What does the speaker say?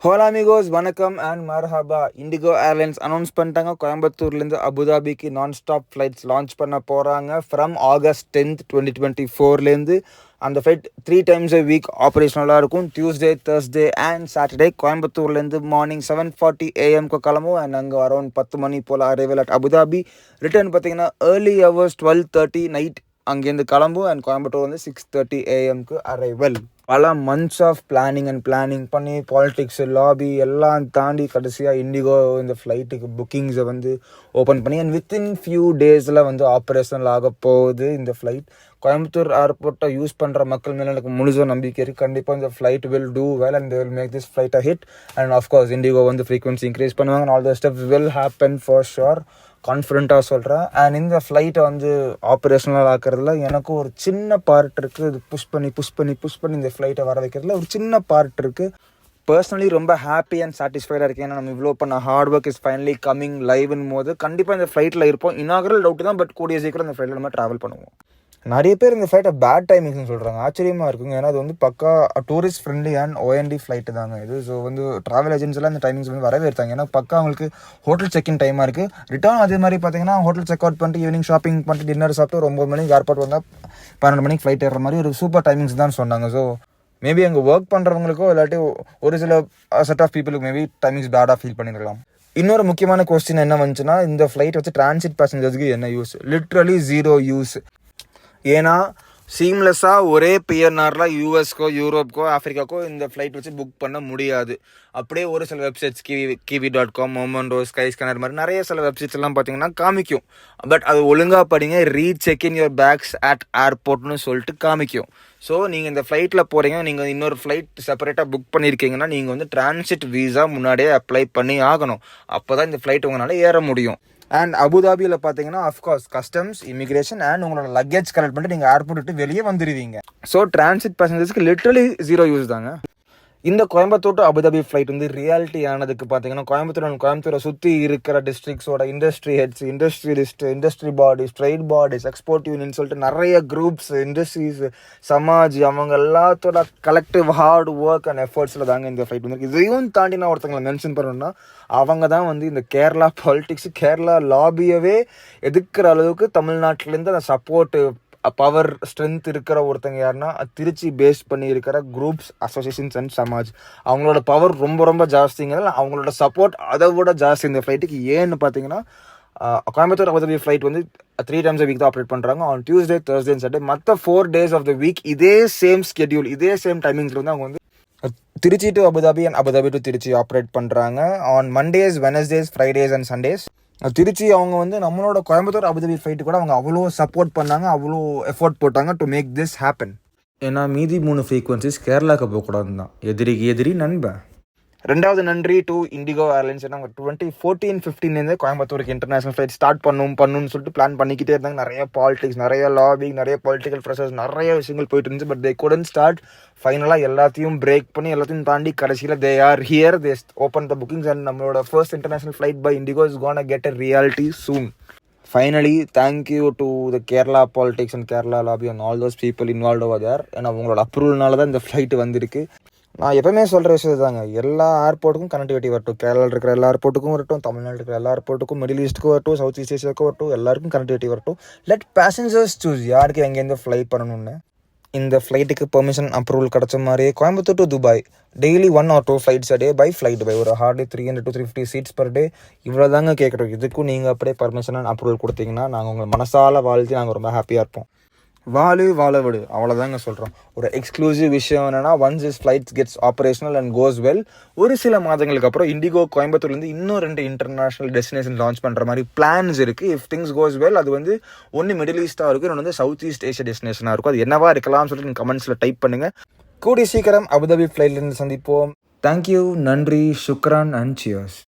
ஹோலா amigos வணக்கம் and மர்ஹபா. Indigo airlines announce பண்ணிட்டாங்க, கோயம்புத்தூர்லேருந்து அபுதாபிக்கு நான் ஸ்டாப் ஃப்ளைட்ஸ் லான்ச் பண்ண போகிறாங்க ஃப்ரம் August 10th 2024. அந்த ஃப்ளைட் 3 times a week ஆப்ரேஷனலாக இருக்கும். Tuesday, Thursday and Saturday. கோயம்புத்தூர்லேருந்து மார்னிங் 7:40 AM கிளம்பும் அண்ட் அங்கே அரௌண்ட் 10 மணி போல் அரைவல் அட் அபுதாபி. ரிட்டர்ன் பார்த்தீங்கன்னா ஏர்லி ஹவர்ஸ் 12:30 நைட் அங்கேருந்து கிளம்பும் அண்ட் கோயம்புத்தூர் வந்து 6:30 AM அரைவல். பல மந்த்ஸ் ஆஃப் பிளானிங் பண்ணி பாலிடிக்ஸு, லாபி எல்லாம் தாண்டி கடைசியாக இண்டிகோ இந்த ஃப்ளைட்டுக்கு புக்கிங்ஸை வந்து ஓப்பன் பண்ணி அண்ட் வித்தின் ஃபியூ டேஸில் வந்து ஆப்ரேஷனல் ஆக போகுது இந்த ஃப்ளைட். கோயம்புத்தூர் ஏர்போர்ட்டை யூஸ் பண்ணுற மக்கள் மேலே எனக்கு முழுசாக நம்பிக்கை இருக்குது. கண்டிப்பாக இந்த flight will do well and they will make this flight a hit. And of course IndiGo வந்து ஃப்ரீக்வன்சி இன்க்ரீஸ் பண்ணுவாங்க and all the steps will happen for sure. கான்ஃபிடென்ட்டாக சொல்கிறேன். அண்ட் இந்த ஃப்ளைட்டை வந்து ஆப்ரேஷனல் ஆக்கிறதுல எனக்கு ஒரு சின்ன பார்ட் இருக்குது. இது புஷ் பண்ணி இந்த ஃப்ளைட்டை வர வைக்கிறதுல ஒரு சின்ன பார்ட் இருக்குது. பர்சனலி ரொம்ப ஹாப்பி அண்ட் சாட்டிஸ்ஃபைடாக இருக்கேன். ஏன்னா நம்ம இவ்வளோ பண்ண hard work is finally coming லைவ்னும் போது கண்டிப்பாக இந்த ஃப்ளைட்டில் இருப்போம். இனாகரல் டவுட் தான், பட் கூடிய சீக்கிரம் இந்த ஃப்ளைட்டில் நம்ம ட்ராவல் பண்ணுவோம். நிறைய பேர் இந்த ஃப்ளைட்டை பேட் டைமிங்ஸ்னு சொல்கிறாங்க. ஆச்சரியமாக இருக்குங்க. ஏன்னா அது வந்து பக்கா tourist friendly and OND flight தாங்க இது. ஸோ வந்து ட்ராவல் ஏஜென்ட்ஸ்லாம் இந்த டைமிங்ஸ் வந்து வரவேற்றாங்க. ஏன்னா பக்கா அவங்களுக்கு ஹோட்டல் செக்இன் டைமாக இருக்குது. ரிட்டர்ன் அதே மாதிரி பார்த்தீங்கன்னா ஹோட்டல் செக் அவுட் பண்ணிட்டு ஈவினிங் ஷாப்பிங் பண்ணிட்டு டின்னர் சாப்பிட்டு ஒரு 9 மணிக்கு ஏர்போர்ட் வந்தால் 12 மணிக்கு ஃப்ளைட் ஏறுற மாதிரி ஒரு சூப்பர் டைமிங்ஸ் தான் சொன்னாங்க. ஸோ மேபி அங்கே ஒர்க் பண்ணுறவங்களுக்கோ இல்லாட்டி ஒரு சில செட் ஆஃப் பீப்புளுக்கு மேபி டைமிங்ஸ் பேடாக ஃபீல் பண்ணிருக்கலாம். இன்னொரு முக்கியமான கொஸ்டின் என்ன வந்துச்சுன்னா, இந்த ஃப்ளைட் வச்சு டிரான்சிட் பேசஞ்சர்ஸ்க்கு என்ன யூஸ்? Literally zero use. ஏன்னா சீம்லெஸ்ஸாக ஒரே பிஎன்ஆரில் யூஎஸ்க்கோ, யூரோப்க்கோ, ஆஃப்ரிக்காக்கோ இந்த ஃப்ளைட் வச்சு புக் பண்ண முடியாது. அப்படியே ஒரு சில websites kiwi.com, memento, sky scanner மாதிரி நிறைய சில வெப்சைட்ஸ் எல்லாம் பார்த்தீங்கன்னா காமிக்கும். பட் அது ஒழுங்காக படிங்க, recheck in your bags at ஏர்போர்ட்னு சொல்லிட்டு காமிக்கும். ஸோ நீங்கள் இந்த ஃப்ளைட்டில் போகிறீங்க, நீங்கள் இன்னொரு ஃப்ளைட் செப்பரேட்டாக புக் பண்ணியிருக்கீங்கன்னா நீங்கள் வந்து டிரான்சிட் வீசா முன்னாடியே அப்ளை பண்ணி ஆகணும். அப்போ தான் இந்த ஃப்ளைட் உங்களால் ஏற முடியும். அண்ட் அபுதாபியில் பார்த்தீங்கன்னா அஃப்கோர்ஸ் கஸ்டம்ஸ், இமிக்ரேஷன் அண்ட் உங்களோட லக்கேஜ் கலெக்ட் பண்ணிட்டு நீங்கள் ஏர்போர்ட் விட்டு வெளியே வந்துடுவீங்க. ஸோ டிரான்சிட் பேசஞ்சர்ஸ்க்கு லிட்டரலி ஜீரோ யூஸ் தாங்க. இந்த கோயம்புத்தூர் டு அபுதாபி ஃப்ளைட் வந்து ரியாலிட்டி ஆனதுக்கு பார்த்தீங்கன்னா கோயம்புத்தூரை சுற்றி இருக்கிற டிஸ்ட்ரிக்ஸோட industry heads, industrialist, industry bodies, trade bodies, export union சொல்லிட்டு நிறைய குரூப்ஸ், இண்டஸ்ட்ரீஸ், சமாஜ், அவங்க எல்லாத்தோட கலெக்டிவ் ஹார்ட் ஒர்க் அண்ட் எஃபர்ட்ஸில் தாங்க இந்த ஃப்ளைட் வந்து. இதையும் தாண்டி நான் ஒருத்தங்களை மென்ஷன் பண்ணணும்னா, அவங்க தான் வந்து இந்த கேரளா பாலிடிக்ஸ், கேரளா லாபியவே எதிர்க்கிற அளவுக்கு தமிழ்நாட்டிலேருந்து அந்த சப்போர்ட்டு பவர் ஸ்ட்ரென்த் இருக்கிற ஒருத்தங்க யாருன்னா திருச்சி பேஸ் பண்ணி இருக்கிற குரூப்ஸ், அசோசியேஷன்ஸ் அண்ட் சமாஜ். அவங்களோட பவர் ரொம்ப ரொம்ப ஜாஸ்திங்கிறதுல அவங்களோட சப்போர்ட் அதை விட ஜாஸ்தி இந்த ஃப்ளைட்டுக்கு. ஏன்னு பார்த்தீங்கன்னா கோயம்புத்தூர் அபுதாபி ஃப்ளைட் வந்து 3 times a week தான் ஆப்ரேட் பண்ணுறாங்க. On Tuesday, Thursday and Saturday. மற்ற 4 days ஆஃப் த வீக் இதே சேம் ஸ்கெடியூல், இதே சேம் டைமிங்ஸில் வந்து அவங்க வந்து Trichy to Abu Dhabi and Abu Dhabi to Trichy operate பண்ணுறாங்க. On Mondays, Wednesdays, Fridays and Sundays. Trichy அவங்க வந்து நம்மளோட கோயம்புத்தூர் அபுதாபி ஃப்ளைட்டு கூட அவங்க அவ்வளோ சப்போர்ட் பண்ணாங்க, அவ்வளோ எஃபோர்ட் போட்டாங்க டு மேக் திஸ் ஹேப்பன். ஏன்னா மீதி 3 ஃப்ரீக்வன்சிஸ் கேரளாவுக்கு போகக்கூடாது தான். எதிரிக்கு எதிரி நண்பன். ரெண்டாவது நன்றி டு இண்டிகோ ஏர்லைன்ஸ். ஏன்னா 2014-15 கோயம்புத்தூருக்கு இன்டர்நேஷனல் ஃப்ளைட் ஸ்டார்ட் பண்ணணும்னு சொல்லிட்டு பிளான் பண்ணிக்கிட்டே இருந்தாங்க. நிறைய பாலிடிக்ஸ், நிறைய லாபி, நிறைய பொலிட்டிக்கல் ப்ரெஷர்ஸ், நிறைய விஷயங்கள் போயிட்டு இருந்துச்சு. But they couldn't start. ஃபைனலாக எல்லாத்தையும் பிரேக் பண்ணி எல்லாத்தையும் தாண்டி கடைசியில் they are here. They open the bookings and நம்மளோட first international flight by IndiGo is gonna get a reality soon. Finally, thank you to the Kerala politics and Kerala lobby and all those people involved over there. ஏன்னா அவங்களோட அப்ரூவல்னால தான் இந்த flight வந்திருக்கு. நான் எப்பவுமே சொல்கிற விஷயம் தாங்க, எல்லா ஏர்போர்ட்டுக்கும் கனெக்டிவிட்டி வரட்டும். கேரளாவில் இருக்கிற எல்லா ஏர்போர்ட்டுக்கும் வரட்டும், தமிழ்நாட்டில் இருக்கிற எல்லா ஏர்போர்ட்டுக்கும், மிடில் ஈஸ்ட்டுக்கும் வரட்டும், சவுத் ஈஸ்ட் ஏஷியாவுக்கும் வரட்டும், எல்லாருக்கும் கனெக்டிவிட்டி வரட்டும். லெட் பேசஞ்சர்ஸ் சூஸ் யாருக்கு எங்கேருந்து ஃப்ளை பண்ணணும்னு. இந்த ஃப்ளைட்டுக்கு பெர்மிஷன் அப்ரூவல் கிடச்ச மாதிரியே Coimbatore to Dubai daily 1 or 2 flights a day by flight by ஒரு hardly 300 to 350 seats per day. இவ்வளோ தாங்க கேட்குறோம். இதுக்கும் நீங்கள் அப்படியே பர்மிஷன் அண்ட் அப்ரூவல் கொடுத்தீங்கன்னா நாங்கள் உங்கள் மனசால வாழ்த்தி நாங்கள் ரொம்ப ஹாப்பியாக இருப்போம். வாழ விடு, அவ்வளோதாங்க சொல்கிறோம். ஒரு எக்ஸ்க்ளூசிவ் விஷயம் என்னென்னா, once this flights gets operational and cos well, ஒரு சில மாதங்களுக்கு அப்புறம் இண்டிகோ கோயம்புத்தூர்லேருந்து இன்னும் 2 இன்டர்நேஷனல் டெஸ்டினேஷன் லான்ச் பண்ணுற மாதிரி பிளான்ஸ் இருக்குது. இஃப் திங்ஸ் கோஸ் வெல், அது வந்து ஒன்று மிடில் ஈஸ்ட்டாக இருக்கும், இன்னொன்று வந்து சவுத் ஈஸ்ட் ஏஷியா டெஸ்டினேஷனாக இருக்கும். அது என்னவா இருக்கலாம்னு சொல்லிட்டு நீங்கள் கமெண்ட்ஸில் டைப் பண்ணுங்கள். கூடிய சீக்கிரம் அபுதாபி ஃப்ளைட்லேருந்து சந்திப்போம். தேங்க்யூ, நன்றி, சுக்ரான் அண்ட் சியர்ஸ்.